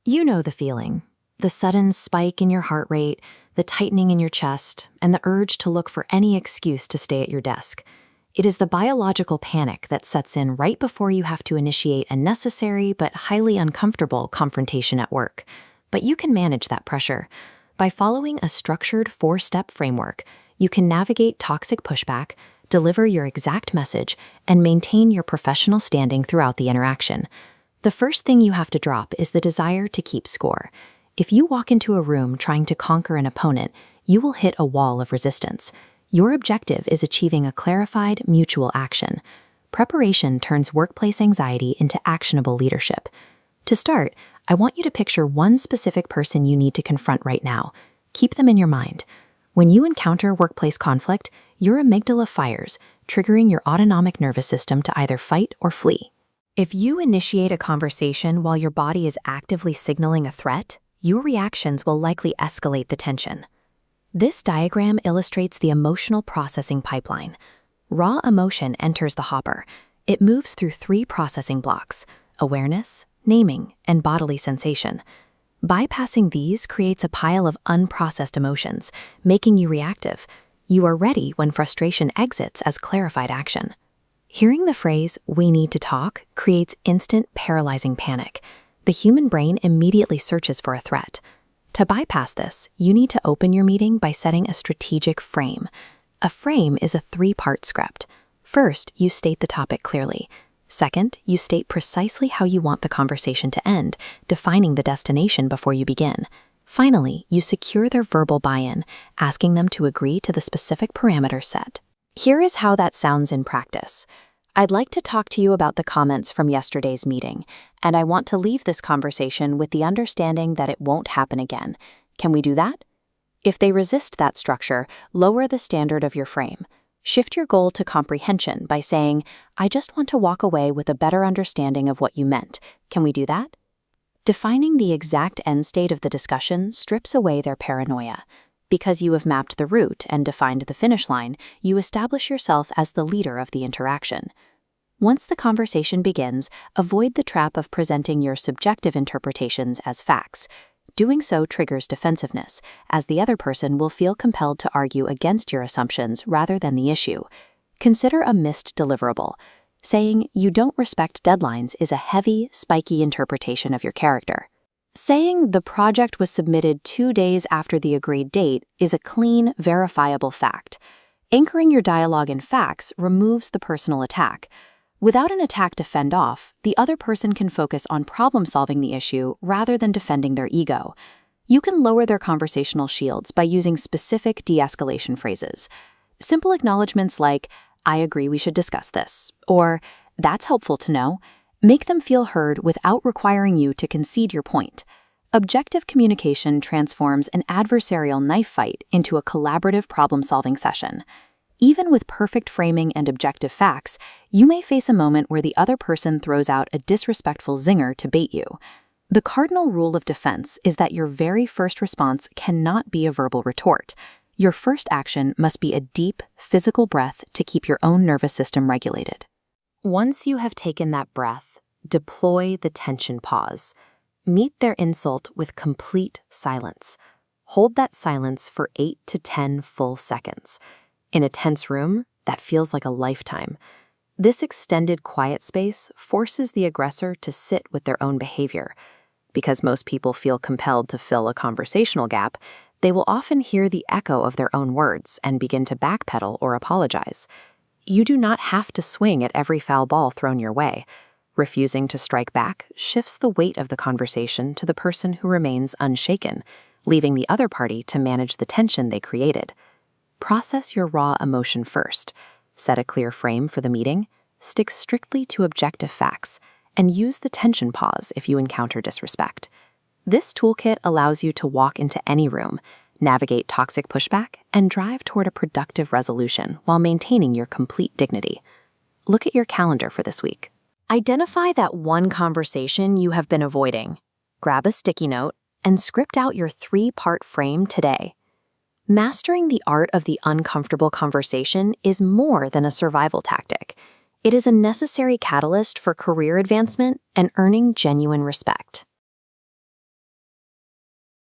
You know the feeling. The sudden spike in your heart rate, the tightening in your chest, and the urge to look for any excuse to stay at your desk. It is the biological panic that sets in right before you have to initiate a necessary but highly uncomfortable confrontation at work. But you can manage that pressure. By following a structured 4-step framework, you can navigate toxic pushback, deliver your exact message, and maintain your professional standing throughout the interaction. The first thing you have to drop is the desire to keep score. If you walk into a room trying to conquer an opponent, you will hit a wall of resistance. Your objective is achieving a clarified, mutual action. Preparation turns workplace anxiety into actionable leadership. To start, I want you to picture one specific person you need to confront right now. Keep them in your mind. When you encounter workplace conflict, your amygdala fires, triggering your autonomic nervous system to either fight or flee. If you initiate a conversation while your body is actively signaling a threat, your reactions will likely escalate the tension. This diagram illustrates the emotional processing pipeline. Raw emotion enters the hopper. It moves through 3 processing blocks: awareness, naming, and bodily sensation. Bypassing these creates a pile of unprocessed emotions, making you reactive. You are ready when frustration exits as clarified action. Hearing the phrase, "we need to talk," creates instant paralyzing panic. The human brain immediately searches for a threat. To bypass this, you need to open your meeting by setting a strategic frame. A frame is a 3-part script. First, you state the topic clearly. Second, you state precisely how you want the conversation to end, defining the destination before you begin. Finally, you secure their verbal buy-in, asking them to agree to the specific parameters set. Here is how that sounds in practice. I'd like to talk to you about the comments from yesterday's meeting, and I want to leave this conversation with the understanding that it won't happen again. Can we do that? If they resist that structure, lower the standard of your frame. Shift your goal to comprehension by saying, "I just want to walk away with a better understanding of what you meant. Can we do that?" Defining the exact end state of the discussion strips away their paranoia. Because you have mapped the route and defined the finish line, you establish yourself as the leader of the interaction. Once the conversation begins, avoid the trap of presenting your subjective interpretations as facts. Doing so triggers defensiveness, as the other person will feel compelled to argue against your assumptions rather than the issue. Consider a missed deliverable. Saying you don't respect deadlines is a heavy, spiky interpretation of your character. Saying the project was submitted 2 days after the agreed date is a clean, verifiable fact. Anchoring your dialogue in facts removes the personal attack. Without an attack to fend off, the other person can focus on problem-solving the issue rather than defending their ego. You can lower their conversational shields by using specific de-escalation phrases. Simple acknowledgments like, "I agree we should discuss this," or "That's helpful to know," make them feel heard without requiring you to concede your point. Objective communication transforms an adversarial knife fight into a collaborative problem-solving session. Even with perfect framing and objective facts, you may face a moment where the other person throws out a disrespectful zinger to bait you. The cardinal rule of defense is that your very first response cannot be a verbal retort. Your first action must be a deep, physical breath to keep your own nervous system regulated. Once you have taken that breath, deploy the tension pause. Meet their insult with complete silence. Hold that silence for 8 to 10 full seconds. In a tense room, that feels like a lifetime. This extended quiet space forces the aggressor to sit with their own behavior. Because most people feel compelled to fill a conversational gap, they will often hear the echo of their own words and begin to backpedal or apologize. You do not have to swing at every foul ball thrown your way. Refusing to strike back shifts the weight of the conversation to the person who remains unshaken, leaving the other party to manage the tension they created. Process your raw emotion first. Set a clear frame for the meeting, stick strictly to objective facts, and use the tension pause if you encounter disrespect. This toolkit allows you to walk into any room, navigate toxic pushback, and drive toward a productive resolution while maintaining your complete dignity. Look at your calendar for this week. Identify that one conversation you have been avoiding. Grab a sticky note and script out your 3-part frame today. Mastering the art of the uncomfortable conversation is more than a survival tactic. It is a necessary catalyst for career advancement and earning genuine respect.